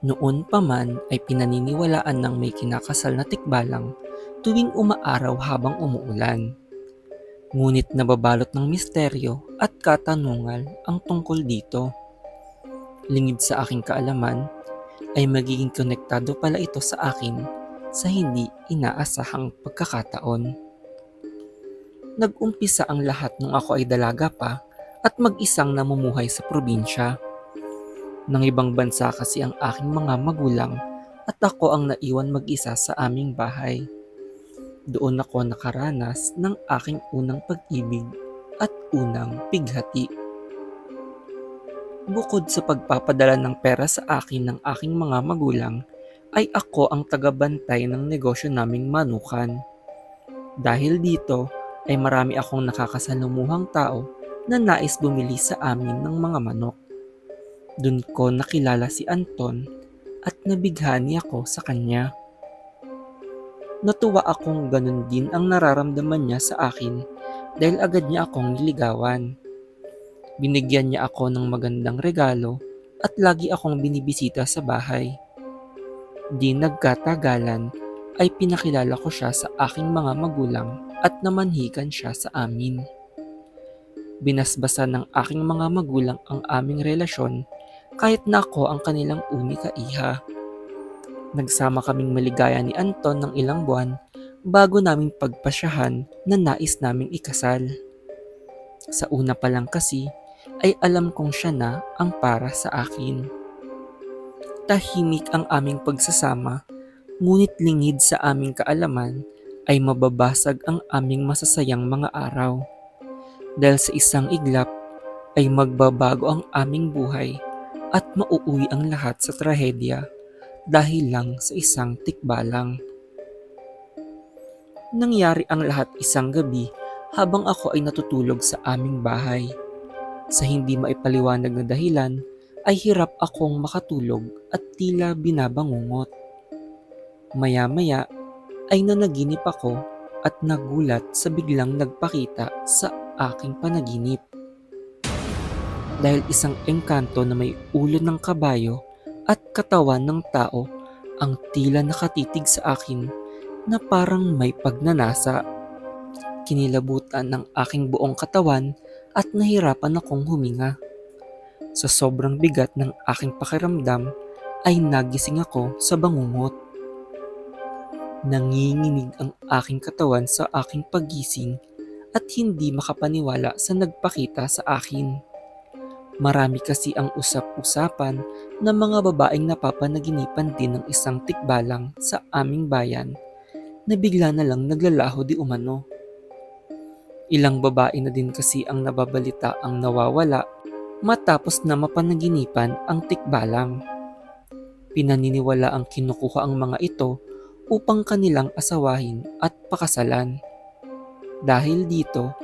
Noon pa man ay pinaniniwalaan ng may kinakasal na tikbalang tuwing umaaraw habang umuulan. Ngunit nababalot ng misteryo at katanungan ang tungkol dito. Lingid sa aking kaalaman ay magiging konektado pala ito sa akin sa hindi inaasahang pagkakataon. Nag-umpisa ang lahat nung ako ay dalaga pa at mag-isang namumuhay sa probinsya. Nang ibang bansa kasi ang aking mga magulang at ako ang naiwan mag-isa sa aming bahay. Doon ako nakaranas ng aking unang pag-ibig at unang pighati. Bukod sa pagpapadala ng pera sa akin ng aking mga magulang, ay ako ang tagabantay ng negosyo naming manukan. Dahil dito ay marami akong nakakasalumuhang tao na nais bumili sa amin ng mga manok. Doon ko nakilala si Anton at nabighani ako sa kanya. Natuwa akong ganun din ang nararamdaman niya sa akin dahil agad niya akong niligawan. Binigyan niya ako ng magandang regalo at lagi akong binibisita sa bahay. Di nagkatagalan ay pinakilala ko siya sa aking mga magulang at namanhikan siya sa amin. Binasbasan ng aking mga magulang ang aming relasyon kahit na ako ang kanilang unika iha. Nagsama kaming maligaya ni Anton ng ilang buwan bago naming pagpasyahan na nais naming ikasal. Sa una pa lang kasi ay alam kong siya na ang para sa akin. Tahimik ang aming pagsasama, ngunit lingid sa aming kaalaman ay mababasag ang aming masasayang mga araw. Dahil sa isang iglap ay magbabago ang aming buhay at mauuwi ang lahat sa trahedya dahil lang sa isang tikbalang. Nangyari ang lahat isang gabi habang ako ay natutulog sa aming bahay. Sa hindi maipaliwanag na dahilan ay hirap akong makatulog at tila binabangungot. Maya-maya ay nanaginip ako at nagulat sa biglang nagpakita sa aking panaginip. Dahil isang engkanto na may ulo ng kabayo at katawan ng tao ang tila nakatitig sa akin na parang may pagnanasa. Kinilabutan ng aking buong katawan at nahirapan akong huminga. Sa sobrang bigat ng aking pakiramdam ay nagising ako sa bangungot. Nanginginig ang aking katawan sa aking paggising at hindi makapaniwala sa nagpakita sa akin. Marami kasi ang usap-usapan ng mga babaeng napapanaginipan din ng isang tikbalang sa aming bayan na bigla na lang naglalaho di umano. Ilang babae na din kasi ang nababalita ang nawawala matapos na mapanaginipan ang tikbalang. Pinaniniwala ang kinukuha ang mga ito upang kanilang asawahin at pakasalan. Dahil dito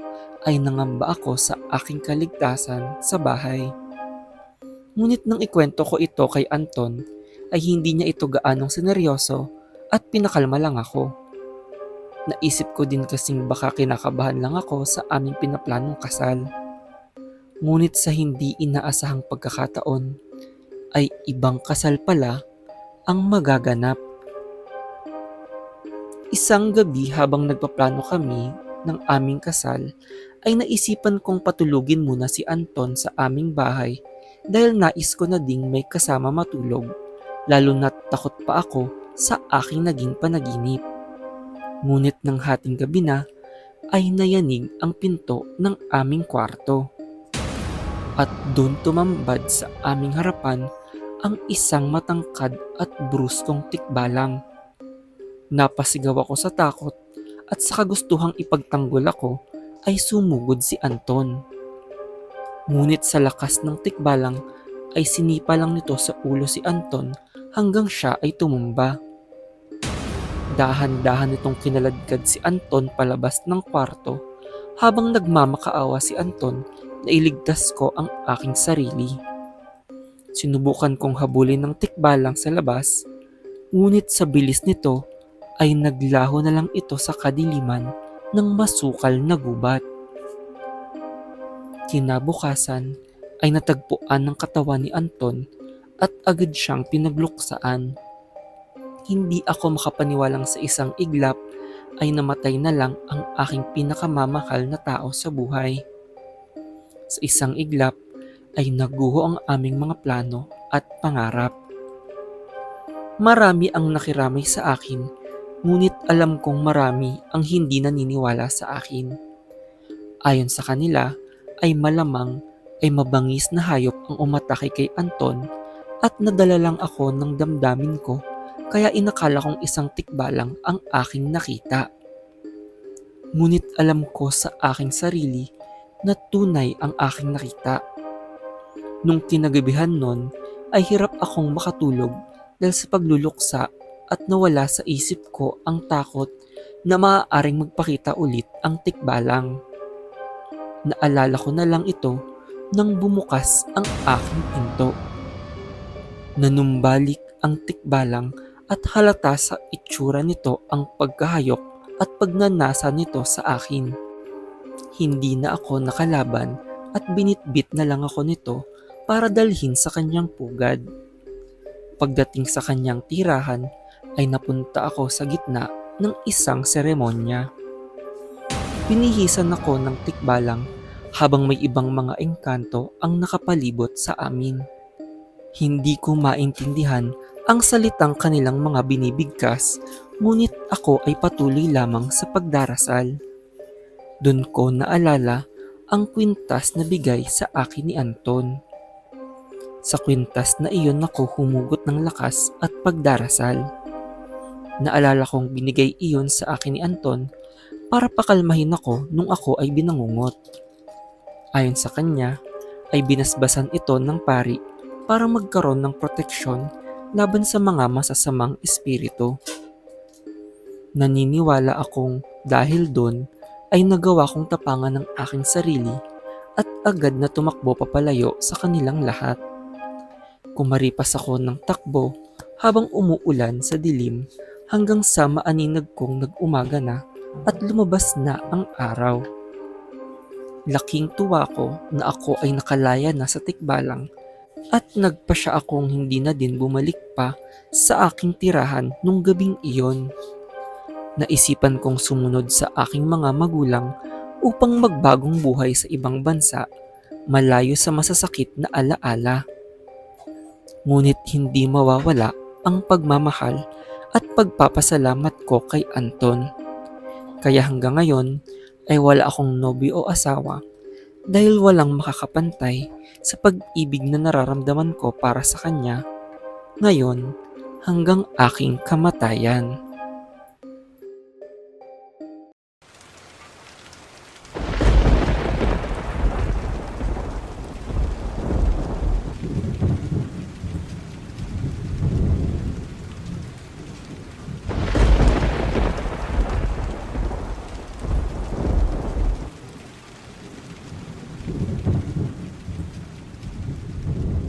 ay nangamba ako sa aking kaligtasan sa bahay. Ngunit nang ikwento ko ito kay Anton ay hindi niya ito gaanong seneryoso at pinakalma lang ako. Naisip ko din kasing baka kinakabahan lang ako sa aming pinaplanong kasal. Ngunit sa hindi inaasahang pagkakataon ay ibang kasal pala ang magaganap. Isang gabi habang nagpaplano kami ng aming kasal ay naisipan kong patulugin muna si Anton sa aming bahay dahil nais ko na ding may kasama matulog, lalo na't takot pa ako sa aking naging panaginip. Ngunit ng hating gabi na ay nayanig ang pinto ng aming kwarto. At doon tumambad sa aming harapan ang isang matangkad at bruskong tikbalang. Napasigaw ako sa takot at sa kagustuhang ipagtanggol ako ay sumugod si Anton. Ngunit sa lakas ng tikbalang ay sinipa lang nito sa ulo si Anton hanggang siya ay tumumba. Dahan-dahan nitong kinaladkad si Anton palabas ng kwarto habang nagmamakaawa si Anton na iligtas ko ang aking sarili. Sinubukan kong habulin ng tikbalang sa labas, ngunit sa bilis nito ay naglaho na lang ito sa kadiliman ng masukal na gubat. Kinabukasan ay natagpuan ng katawan ni Anton at agad siyang pinagluksaan. Hindi ako makapaniwalang sa isang iglap ay namatay na lang ang aking pinakamamahal na tao sa buhay. Sa isang iglap ay naguho ang aming mga plano at pangarap. Marami ang nakiramay sa akin, ngunit alam kong marami ang hindi naniniwala sa akin. Ayon sa kanila ay malamang ay mabangis na hayop ang umatake kay Anton at nadala lang ako ng damdamin ko kaya inakala kong isang tikbalang ang aking nakita. Ngunit alam ko sa aking sarili na tunay ang aking nakita. Nung kinagabihan nun ay hirap akong makatulog dahil sa pagluluksa at nawala sa isip ko ang takot na maaaring magpakita ulit ang tikbalang. Naalala ko na lang ito nang bumukas ang aking pinto. Nanumbalik ang tikbalang at halata sa itsura nito ang pagkahayok at pagnanasa nito sa akin. Hindi na ako nakalaban at binitbit na lang ako nito para dalhin sa kanyang pugad. Pagdating sa kanyang tirahan ay napunta ako sa gitna ng isang seremonya. Binihisan ako ng tikbalang habang may ibang mga engkanto ang nakapalibot sa amin. Hindi ko maintindihan ang salitang kanilang mga binibigkas, ngunit ako ay patuloy lamang sa pagdarasal. Doon ko naalala ang kwintas na bigay sa akin ni Anton. Sa kwintas na iyon ako humugot ng lakas at pagdarasal. Naalala kong binigay iyon sa akin ni Anton para pakalmahin ako nung ako ay binangungot. Ayon sa kanya, ay binasbasan ito ng pari para magkaroon ng proteksyon laban sa mga masasamang espiritu. Naniniwala akong dahil doon ay nagawa kong tapangan ng aking sarili at agad na tumakbo papalayo sa kanilang lahat. Kumaripas ako ng takbo habang umuulan sa dilim hanggang sa maaninag kong nag-umaga na at lumabas na ang araw. Laking tuwa ko na ako ay nakalaya na sa tikbalang at nagpasya akong hindi na din bumalik pa sa aking tirahan nung gabing iyon. Naisipan kong sumunod sa aking mga magulang upang magbagong buhay sa ibang bansa, malayo sa masasakit na alaala. Ngunit hindi mawawala ang pagmamahal at pagpapasalamat ko kay Anton. Kaya hanggang ngayon ay wala akong nobyo o asawa dahil walang makakapantay sa pag-ibig na nararamdaman ko para sa kanya ngayon hanggang aking kamatayan.